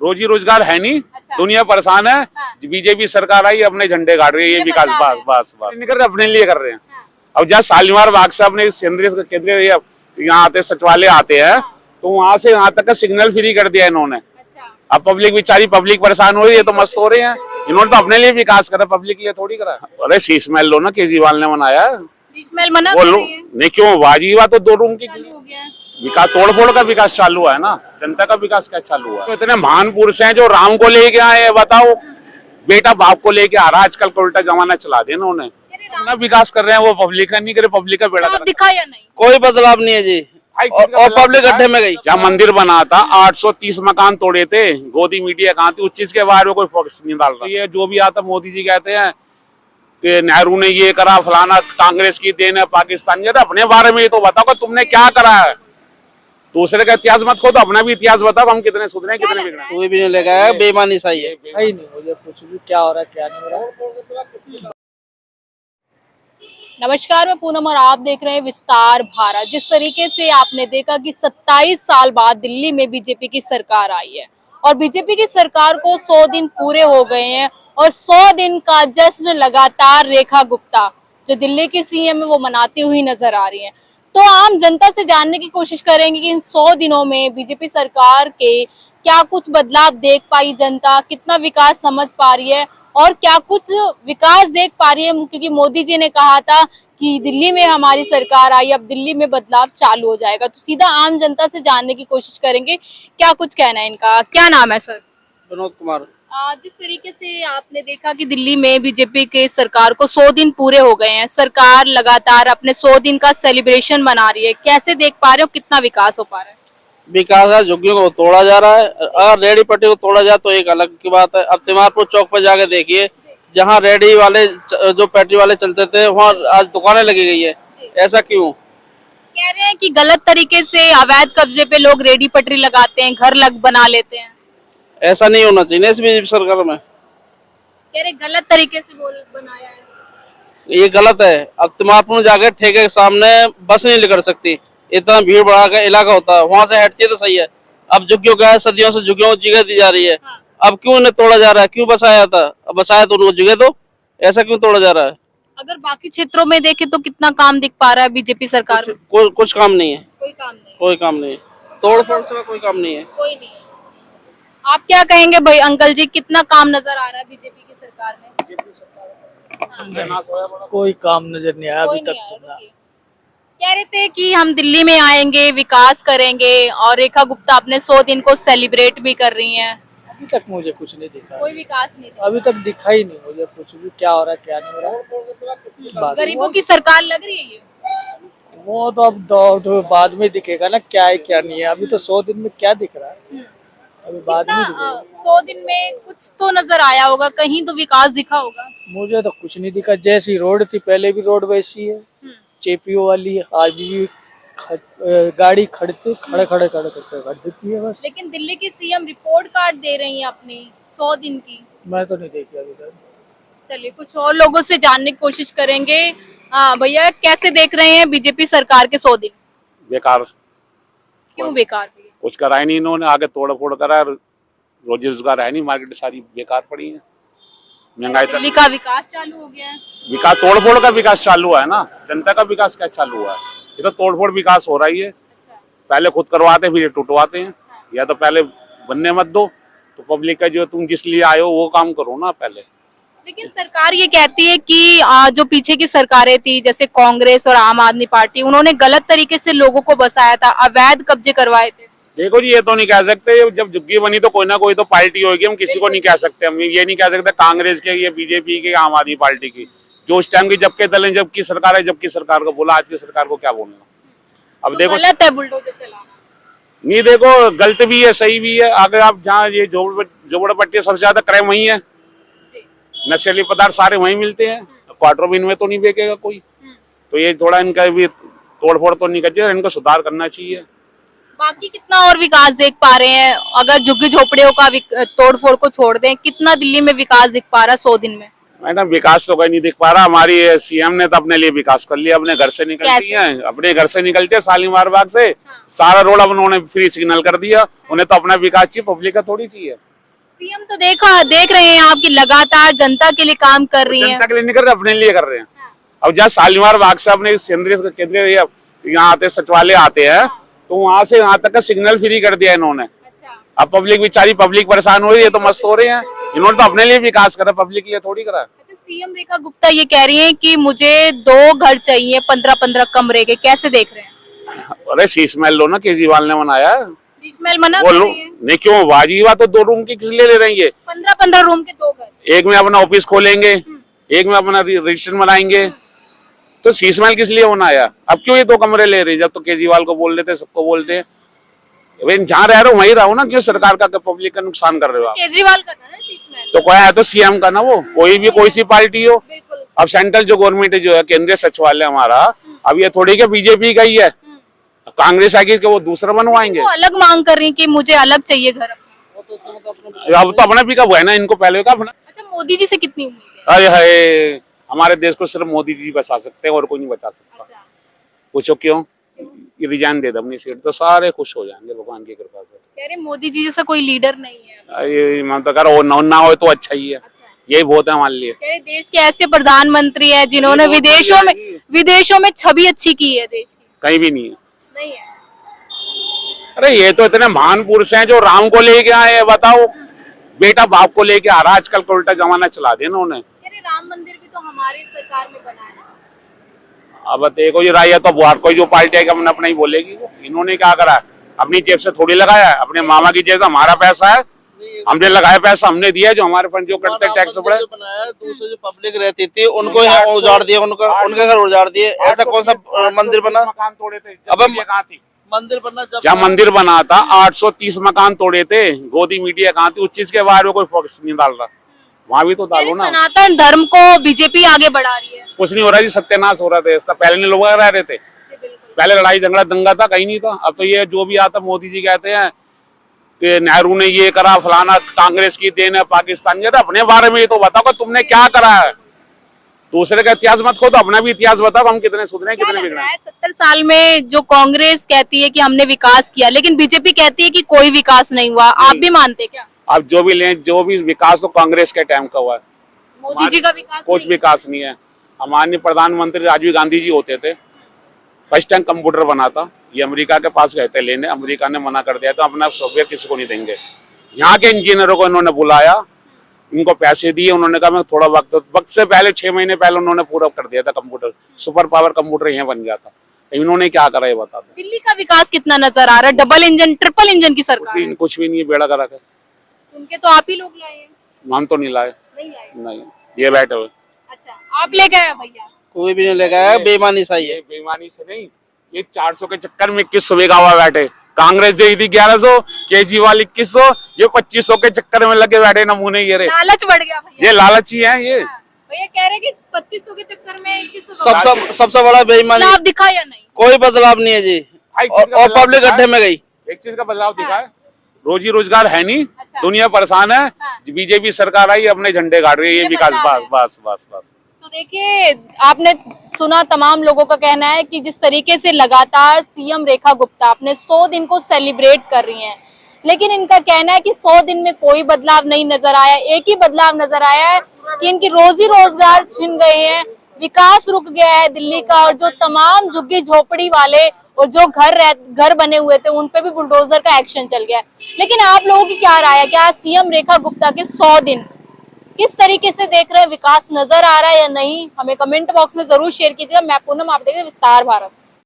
रोजी रोजगार है नहीं। अच्छा। दुनिया परेशान है। हाँ। बीजेपी सरकार आई अपने झंडे गाड़ रही है, ये ये विकास बदलाव बस है। बस बस नहीं कर रहे, अपने लिए कर रहे हैं। हाँ। अब जहाँ शालीमार बाग से अपने केंद्रीय यहाँ आते सचिवालय आते हैं, तो वहां से यहाँ तक का सिग्नल फ्री कर दिया इन्होंने। अच्छा। अब पब्लिक बेचारी पब्लिक परेशान हो रही है, तो मस्त हो रहे हैं। इन्होंने तो अपने लिए विकास करा, पब्लिक के लिए थोड़ी करा। अरे शीश महल लो ना, केजरीवाल ने बनाया। बीच महल मना वो कर लो रही है। नहीं, क्यों वाजीवा तो 2 रूम की चालू हो गया है। विकास, तोड़ फोड़ का विकास चालू हुआ है ना, जनता का विकास क्या चालू हुआ है? तो इतने महान पुरुष हैं जो राम को लेके आए, बताओ बेटा बाप को लेके आ रहा है। आजकल का उल्टा जमाना चला दिया उन्होंने। अपना विकास कर रहे हैं वो, पब्लिक का नहीं करे, पब्लिक का बेड़ा आप दिखा या नहीं? कोई बदलाव नहीं है जी। और पब्लिक गड्ढे में गई। जहाँ मंदिर बना था 830 मकान तोड़े थे, गोदी मीडिया कहाँ थी? उस चीज के बारे में कोई फोकस नहीं डाल रहा। ये जो भी आता मोदी जी कहते हैं कि नेहरू ने ये करा, फलाना कांग्रेस की देन है, पाकिस्तान के। अपने बारे में ये तो बताओ कि तुमने क्या करा है। दूसरे का इतिहास मत खो, तो अपना भी इतिहास बताओ, हम कितने सुधरे हैं, कितने बिगड़े हैं। कोई भी नहीं लगा, बेईमानी सही है। ही नहीं मुझे कुछ भी क्या हो रहा है क्या नहीं हो रहा। नमस्कार, मैं पूनम और आप देख रहे हैं विस्तार भारत। जिस तरीके से आपने देखा कि 27 साल बाद दिल्ली में बीजेपी की सरकार आई है और बीजेपी की सरकार को 100 दिन पूरे हो गए हैं और 100 दिन का जश्न लगातार रेखा गुप्ता जो दिल्ली की सीएम है वो मनाती हुई नजर आ रही है। तो आम जनता से जानने की कोशिश करेंगे कि इन 100 दिनों में बीजेपी सरकार के क्या कुछ बदलाव देख पाई जनता, कितना विकास समझ पा रही है और क्या कुछ विकास देख पा रही है। क्योंकि मोदी जी ने कहा था कि दिल्ली में हमारी सरकार आई, अब दिल्ली में बदलाव चालू हो जाएगा। तो सीधा आम जनता से जानने की कोशिश करेंगे क्या कुछ कहना है इनका। क्या नाम है सर? विनोद कुमार। जिस तरीके से आपने देखा कि दिल्ली में बीजेपी के सरकार को 100 दिन पूरे हो गए हैं, सरकार लगातार अपने 100 दिन का सेलिब्रेशन मना रही है, कैसे देख पा रहे हो कितना विकास हो पा रहा है? विकास है, झुग्गियों को तोड़ा जा रहा है। अगर रेडी पट्टी को तोड़ा जाए तो एक अलग की बात है। अब तिमारपुर चौक पर जाके देखिए, जहाँ रेडी वाले जो पैटी वाले चलते थे वहाँ आज दुकानें लगी गई है। ऐसा क्यों? कह रहे हैं कि गलत तरीके से अवैध कब्जे पे लोग रेडी पटरी लगाते हैं, घर लग बना लेते हैं। ऐसा नहीं होना चाहिए इस बीजेपी सरकार में। कह रहे गलत तरीके से बोल बनाया है। ये गलत है। अब तिमारपुर में जाकर ठेके के सामने बस नहीं निकल सकती, इतना भीड़ भड़ा का इलाका होता है, वहाँ से हटती है तो सही है। अब झुग्गियों का है, सदियों से झुग्गियों को जगह दी जा रही है। हाँ। अब क्यों इन्हें तोड़ा जा रहा है? क्यों बसाया था? अब बसाया तो उनको जगह दो, ऐसा क्यों तोड़ा जा रहा है? अगर बाकी क्षेत्रों में देखे तो कितना काम दिख पा रहा है बीजेपी सरकार में? कुछ काम नहीं है। कोई काम नहीं। कोई काम नहीं है। तोड़ फोड़ से कोई काम नहीं है। कोई नहीं है। आप क्या कहेंगे भाई अंकल जी, कितना काम नजर आ रहा है बीजेपी की सरकार में? कोई काम नजर नहीं आया कोई अभी नहीं तक आया, तो ना। रुकिए। कह रहे थे कि हम दिल्ली में आएंगे, विकास करेंगे और रेखा गुप्ता अपने 100 दिन को सेलिब्रेट भी कर रही हैं। अभी तक मुझे कुछ नहीं दिखा। कोई विकास नहीं था। अभी तक दिखा ही नहीं मुझे कुछ भी क्या हो रहा है क्या नहीं हो रहा। बाद गरीबों की सरकार लग रही है ये। वो तो अब तो बाद में दिखेगा ना क्या है क्या नहीं है। अभी तो 100 दिन में क्या दिख रहा है, अभी बाद में दिखेगा। 100 दिन में कुछ तो नजर आया होगा, कहीं तो विकास दिखा होगा। मुझे तो कुछ नहीं दिखा। जैसी रोड थी पहले भी रोड वैसी है, चेपीओ वाली। आज भी गाड़ी खड़े खड़े कर देती है बस। लेकिन दिल्ली की सीएम रिपोर्ट कार्ड दे रही है अपनी 100 दिन की। मैं तो नहीं देखी अभी तक। चलिए कुछ और लोगों से जानने की कोशिश करेंगे। हाँ भैया, कैसे देख रहे हैं बीजेपी सरकार के 100 दिन? बेकार, क्यों बेकार भैया? कुछ कराया नहीं इन्होंने। आगे तोड़ फोड़ करा, रोजी रोजगार है नहीं, मार्केट सारी बेकार पड़ी है। महंगाई तक दिल्ली का विकास चालू हो गया है। विकास, तोड़ फोड़ का विकास चालू हुआ है ना, जनता का विकास क्या चालू हुआ है? ये तो तोड़ फोड़ विकास हो रही है। पहले खुद करवाते फिर ये टुटवाते हैं। या तो पहले बनने मत दो, तो पब्लिक का जो तुम जिस लिए आए हो वो काम करो ना पहले। लेकिन सरकार ये कहती है कि जो पीछे की सरकारें थी जैसे कांग्रेस और आम आदमी पार्टी, उन्होंने गलत तरीके से लोगों को बसाया था, अवैध कब्जे करवाए थे। देखो जी, ये तो नहीं कह सकते। जब झुग्गी बनी तो कोई ना कोई तो पार्टी होगी, हम किसी को नहीं कह सकते। हम ये नहीं कह सकते कांग्रेस के, ये बीजेपी के, आम आदमी पार्टी की। जो उस टाइम की जबकि दल है, जबकि सरकार है, जबकि सरकार को बोला, आज की सरकार को क्या बोलना। अब तो देखो, गलत है बुलडोजर चलाना। नहीं देखो, गलत भी है सही भी है। अगर आप जहाँ ये झोपड़पट्टी सबसे ज्यादा क्राइम वही है, नशीले पदार्थ सारे वहीं मिलते हैं। क्वार्टर भी इनमें तो नहीं बेचेगा कोई। तो ये थोड़ा इनका भी तोड़ फोड़ तो नहीं करते, इनको सुधार करना चाहिए। बाकी कितना और विकास देख पा रहे हैं? अगर झुग्गी झोपड़ियों का तोड़ फोड़ को छोड़ दें, कितना दिल्ली में विकास दिख पा रहा है 100 दिन में? मैडम विकास तो कोई नहीं दिख पा रहा। हमारी सीएम ने तो अपने लिए विकास कर लिया। अपने घर से निकलती हैं, अपने घर से निकलते हैं शालीमार बाग से, सारा रोड अब उन्होंने फ्री सिग्नल कर दिया। उन्हें तो अपना विकास चाहिए, पब्लिक का थोड़ी चाहिए। सीएम तो देख रहे हैं आपकी लगातार जनता के लिए काम कर रही है। जनता के लिए नहीं कर रहे, अपने लिए कर रहे हैं। अब जहाँ शालीमार बाग से अपने केंद्रीय यहाँ आते सचिवालय आते हैं, तो वहां से यहाँ तक का सिग्नल फ्री कर दिया इन्होंने। अब पब्लिक बेचारी पब्लिक परेशान हो रही है तो मस्त हो रहे हैं। इन्होंने तो अपने लिए विकास करा, पब्लिक के लिए थोड़ी करा। अच्छा, सीएम रेखा गुप्ता ये कह रही हैं कि मुझे 2 घर चाहिए 15-15 कमरे के, कैसे देख रहे हैं? अरे शीश महल लो ना, केजरीवाल ने बनाया। शीश महल मना वो कर लो रही है। नहीं, क्यों बाजी बात, तो 2 रूम की किस लिए ले रही है? 15-15 रूम के 2 घर, एक में अपना ऑफिस खोलेंगे, एक में अपना रजिस्ट्रेशन बनाएंगे, तो शीश महल किस लिए बनाया? अब क्यों ये 2 कमरे ले रही? जब तो केजरीवाल को बोल देते, सबको बोलते हैं जहाँ रह रहे हो वहीं रहो ना, क्यों सरकार का पब्लिक का नुकसान कर रहे हो आप? केजरीवाल का था ना शीश महल, तो कोई है तो सीएम का ना, वो कोई सी पार्टी हो। बिल्कुल। अब सेंट्रल जो गवर्नमेंट जो है, केंद्रीय सचिवालय हमारा, अब ये थोड़ी के बीजेपी का ही है, कांग्रेस आगे वो दूसरा बनवाएंगे। वो अलग मांग कर रही हैं कि मुझे अलग चाहिए घर अपना। अब तो अपना भी कब है ना, इनको पहले का अपना। अच्छा, मोदी जी से कितनी उम्मीद है? अरे है, हमारे देश को सिर्फ मोदी जी बचा सकते हैं और कोई नहीं बचा सकता। अच्छा, पूछो क्यों? ये रिजाइन दे दो अपनी सीट तो सारे खुश हो जाएंगे भगवान की कृपा से। कह रहे मोदी जी जैसा कोई लीडर नहीं है। ये मैं तो कह रहा हूँ, ना हो तो अच्छा ही है, यही बहुत है हमारे लिए। कह रहे देश के ऐसे प्रधानमंत्री है जिन्होंने विदेशों में छवि अच्छी की है देश की। कहीं भी नहीं है। नहीं है। अरे ये तो इतने महान पुरुष हैं जो राम को लेके आए, बताओ बेटा बाप को लेके आ रहा, आजकल का उल्टा जमाना चला दिया इन्होंने। कह रहे राम मंदिर भी तो हमारी सरकार में बना है। अब देखो ये राय तो बुहार कोई जो पार्टी है अपना अपना ही बोलेगी। इन्होंने क्या करा, अपनी जेब से थोड़ी लगाया, अपने मामा की जेब से, हमारा पैसा है, हमने लगाया पैसा, हमने दिया, जो हमारे फंड जो करते टैक्स पड़े। दूसरे जो पब्लिक रहती थी उनको यहाँ उजाड़ दिया, उनके घर उजाड़ दिए। ऐसा कौन सा मंदिर बना? मकान तोड़े थे। अब कहाँ थी मंदिर बनना? जब मंदिर बना था 830 मकान तोड़े थे, गोदी मीडिया कहाँ थी? उस चीज के बारे में कोई फोकस नहीं डाल रहा, वहाँ भी तो डालो ना। सनातन धर्म को बीजेपी आगे बढ़ा रही है। कुछ नहीं हो रहा जी, सत्यानाश हो रहा था इसका। पहले नहीं लोग रह रहे थे, पहले लड़ाई झगड़ा दंगा था, कहीं नहीं था। अब तो ये जो भी आता मोदी जी कहते हैं कि नेहरू ने ये करा, फलाना कांग्रेस की देन है, पाकिस्तान के। अपने बारे में ये तो बताओ तुमने क्या करा है। दूसरे का इतिहास मत खोदो, अपना भी इतिहास बताओ, हम कितने सुधरे कितने बिगड़े। 70 साल में जो कांग्रेस कहती है कि हमने विकास किया, लेकिन बीजेपी कहती है कि कोई विकास नहीं हुआ, आप भी मानते क्या? अब जो भी विकास तो कांग्रेस के टाइम का हुआ है, मोदी जी का विकास कुछ विकास नहीं है। हमारे प्रधानमंत्री राजीव गांधी जी होते थे, फर्स्ट टाइम कंप्यूटर बना था, ये अमेरिका के पास गए थे लेने, अमेरिका ने मना कर दिया था, अपना सॉफ्टवेयर किसी को नहीं देंगे। यहाँ के इंजीनियरों को इन्होंने बुलाया, इनको पैसे दिए, उन्होंने कहा मैं थोड़ा वक्त से पहले 6 महीने पहले उन्होंने पूरा कर दिया था कंप्यूटर, सुपर पावर कंप्यूटर यहाँ बन गया था। इन्होंने क्या करा ये बता दो। दिल्ली का विकास कितना नजर आ रहा है? डबल इंजन ट्रिपल इंजन की सरकार है। कुछ भी नहीं है, बेड़ा करा कर। उनके तो आप ही लोग लाए हैं। हम तो नहीं लाए, नहीं लाए। नहीं, ये बैठे हुए। अच्छा, आप ले गए भैया? कोई भी नहीं लेगा है, बेईमानी सही है। बेईमानी से नहीं, ये 400 के चक्कर में 2100 बेगा हुआ बैठे। कांग्रेस दे दी 1100, केजरीवाल 2100, ये 2500 के चक्कर में लगे बैठे नमूने। ये लालच बढ़ गया भैया। ये लालची है ये। भैया कह रहे कि 2500 के चक्कर में 2100 सबसे बड़ा बेईमानी। बदलाव दिखा या नहीं? कोई बदलाव नहीं है जी, और पब्लिक गड्ढे में गई। एक चीज का बदलाव दिखा है, रोजी रोजगार है नहीं। अच्छा। दुनिया परेशान है, बीजेपी सरकार आई अपने झंडे गाड़ रही है, ये विकास। बस बस बस। तो देखिए, आपने सुना, तमाम लोगों का कहना है कि जिस तरीके से लगातार सीएम रेखा गुप्ता अपने 100 दिन को सेलिब्रेट कर रही हैं, लेकिन इनका कहना है कि 100 दिन में कोई बदलाव नहीं नजर आया। एक ही बदलाव नजर आया है कि इनकी रोजी रोजगार छिन गए हैं, विकास रुक गया है दिल्ली का, और जो तमाम झुग्गी झोपड़ी वाले और जो घर बने हुए थे उन पे भी बुलडोजर का एक्शन चल गया है। लेकिन आप लोगों की क्या राय है? क्या सीएम रेखा गुप्ता के 100 दिन किस तरीके से देख रहे हैं? विकास नजर आ रहा है या नहीं? हमें कमेंट बॉक्स में जरूर शेयर कीजिएगा। मैं पूनम, आप देख रहे हैं विस्तार भारत।